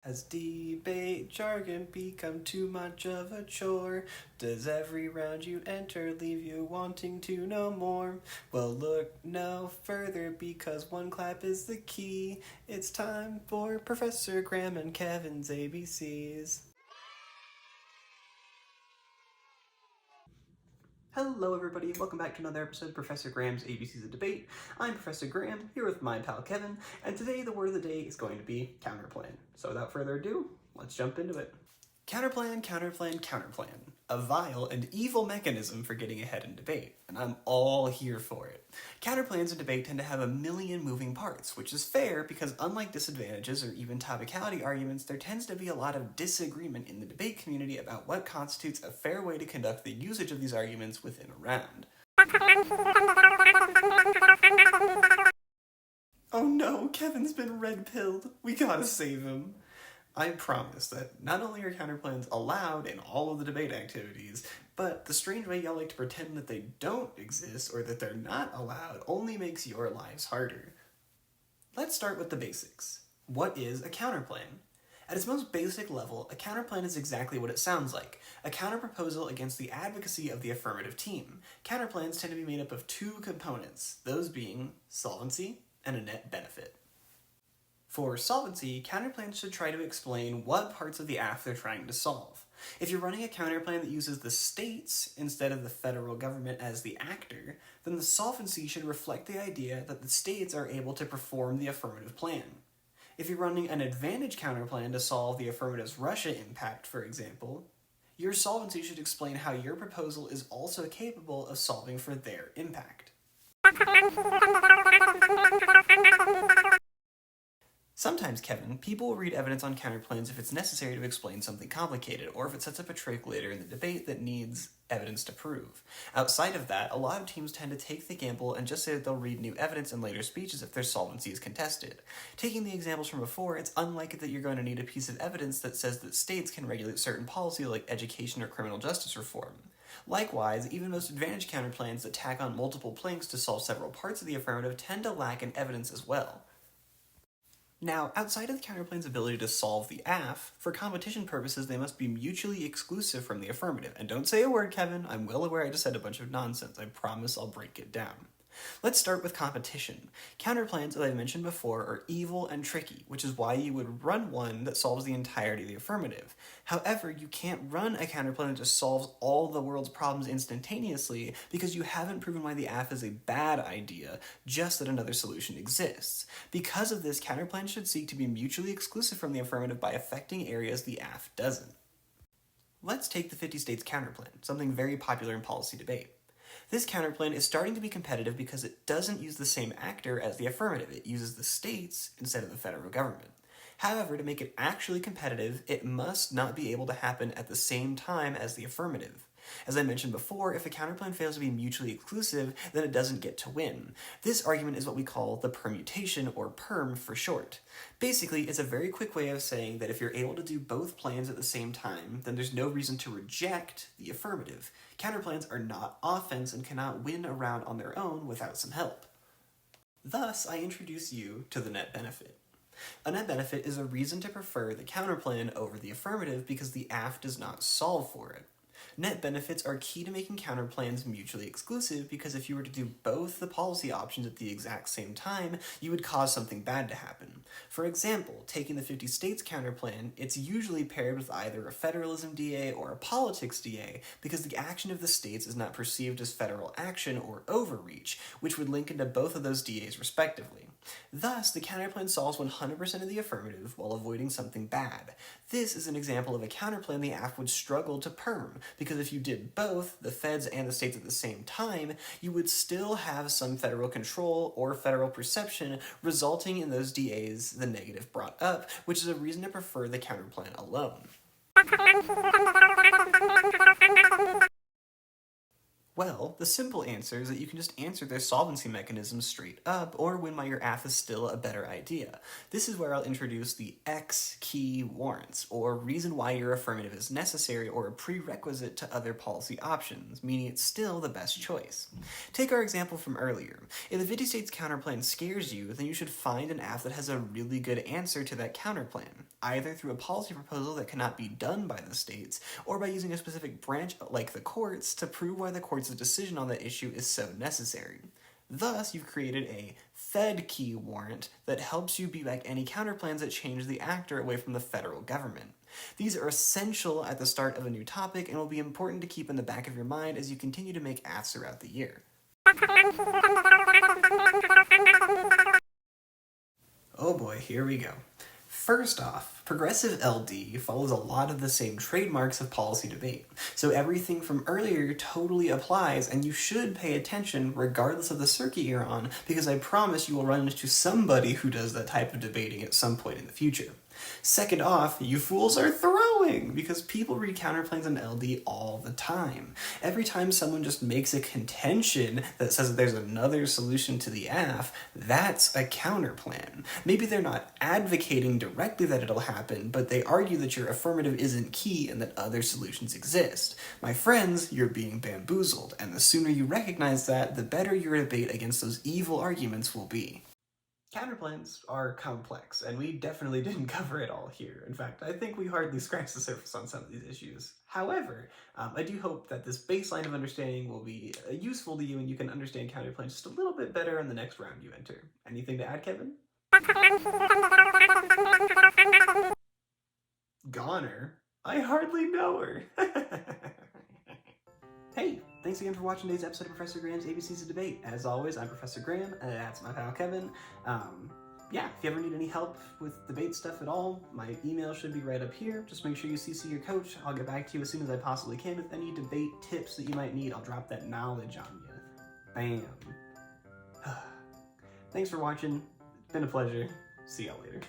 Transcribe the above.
Has debate jargon become too much of a chore? Does every round you enter leave you wanting to know more? Well, look no further because one clap is the key. It's time for Professor Graham and Kevin's ABCs. Hello everybody, welcome back to another episode of Professor Graham's ABCs of Debate. I'm Professor Graham, here with my pal Kevin, and today the word of the day is going to be counterplan. So without further ado, let's jump into it. Counterplan, counterplan, counterplan. A vile and evil mechanism for getting ahead in debate, and I'm all here for it. Counterplans in debate tend to have a million moving parts, which is fair because unlike disadvantages or even topicality arguments, there tends to be a lot of disagreement in the debate community about what constitutes a fair way to conduct the usage of these arguments within a round. Oh no, Kevin's been red-pilled. We gotta save him. I promise that not only are counterplans allowed in all of the debate activities, but the strange way y'all like to pretend that they don't exist or that they're not allowed only makes your lives harder. Let's start with the basics. What is a counterplan? At its most basic level, a counterplan is exactly what it sounds like, a counterproposal against the advocacy of the affirmative team. Counterplans tend to be made up of two components, those being solvency and a net benefit. For solvency, counterplans should try to explain what parts of the AF they're trying to solve. If you're running a counterplan that uses the states instead of the federal government as the actor, then the solvency should reflect the idea that the states are able to perform the affirmative plan. If you're running an advantage counterplan to solve the affirmative's Russia impact, for example, your solvency should explain how your proposal is also capable of solving for their impact. Sometimes, Kevin, people will read evidence on counterplans if it's necessary to explain something complicated, or if it sets up a trick later in the debate that needs evidence to prove. Outside of that, a lot of teams tend to take the gamble and just say that they'll read new evidence in later speeches if their solvency is contested. Taking the examples from before, it's unlikely that you're going to need a piece of evidence that says that states can regulate certain policy like education or criminal justice reform. Likewise, even most advantage counterplans that tack on multiple planks to solve several parts of the affirmative tend to lack in evidence as well. Now, outside of the counterplan's ability to solve the AF, for competition purposes they must be mutually exclusive from the affirmative. And don't say a word, Kevin, I'm well aware I just said a bunch of nonsense. I promise I'll break it down. Let's start with competition. Counterplans, as I mentioned before, are evil and tricky, which is why you would run one that solves the entirety of the affirmative. However, you can't run a counterplan that just solves all the world's problems instantaneously because you haven't proven why the AF is a bad idea, just that another solution exists. Because of this, counterplans should seek to be mutually exclusive from the affirmative by affecting areas the AF doesn't. Let's take the 50 states counterplan, something very popular in policy debate. This counterplan is starting to be competitive because it doesn't use the same actor as the affirmative. It uses the states instead of the federal government. However, to make it actually competitive, it must not be able to happen at the same time as the affirmative. As I mentioned before, if a counterplan fails to be mutually exclusive, then it doesn't get to win. This argument is what we call the permutation, or PERM for short. Basically, it's a very quick way of saying that if you're able to do both plans at the same time, then there's no reason to reject the affirmative. Counterplans are not offense and cannot win a round on their own without some help. Thus, I introduce you to the net benefit. A net benefit is a reason to prefer the counterplan over the affirmative because the AF does not solve for it. Net benefits are key to making counterplans mutually exclusive because if you were to do both the policy options at the exact same time, you would cause something bad to happen. For example, taking the 50 states counterplan, it's usually paired with either a federalism DA or a politics DA because the action of the states is not perceived as federal action or overreach, which would link into both of those DAs respectively. Thus, the counterplan solves 100% of the affirmative while avoiding something bad. This is an example of a counterplan the AF would struggle to perm, because if you did both, the feds and the states at the same time, you would still have some federal control or federal perception, resulting in those DAs the negative brought up, which is a reason to prefer the counterplan alone. Well, the simple answer is that you can just answer their solvency mechanisms straight up, or win why your AF is still a better idea. This is where I'll introduce the X key warrants, or reason why your affirmative is necessary or a prerequisite to other policy options, meaning it's still the best choice. Take our example from earlier. If the 50 states counterplan scares you, then you should find an AF that has a really good answer to that counterplan, either through a policy proposal that cannot be done by the states, or by using a specific branch like the courts to prove why the court's decision on that issue is so necessary. Thus, you've created a Fed key warrant that helps you beat back any counterplans that change the actor away from the federal government. These are essential at the start of a new topic and will be important to keep in the back of your mind as you continue to make AFs throughout the year. Oh boy, here we go. First off, progressive LD follows a lot of the same trademarks of policy debate, so everything from earlier totally applies, and you should pay attention regardless of the circuit you're on, because I promise you will run into somebody who does that type of debating at some point in the future. Second off, you fools are throwing, because people read counterplans in LD all the time. Every time someone just makes a contention that says that there's another solution to the AF, that's a counterplan. Maybe they're not advocating directly that it'll happen, but they argue that your affirmative isn't key and that other solutions exist. My friends, you're being bamboozled, and the sooner you recognize that, the better your debate against those evil arguments will be. Counterplans are complex, and we definitely didn't cover it all here. In fact, I think we hardly scratched the surface on some of these issues. However, I do hope that this baseline of understanding will be useful to you and you can understand counterplans just a little bit better in the next round you enter. Anything to add, Kevin? Goner? I hardly know her. Hey, thanks again for watching today's episode of Professor Graham's ABCs of Debate. As always, I'm Professor Graham, and that's my pal Kevin. Yeah, if you ever need any help with debate stuff at all, my email should be right up here. Just make sure you CC your coach. I'll get back to you as soon as I possibly can with any debate tips that you might need. I'll drop that knowledge on you. Bam. Thanks for watching. It's been a pleasure. See y'all later.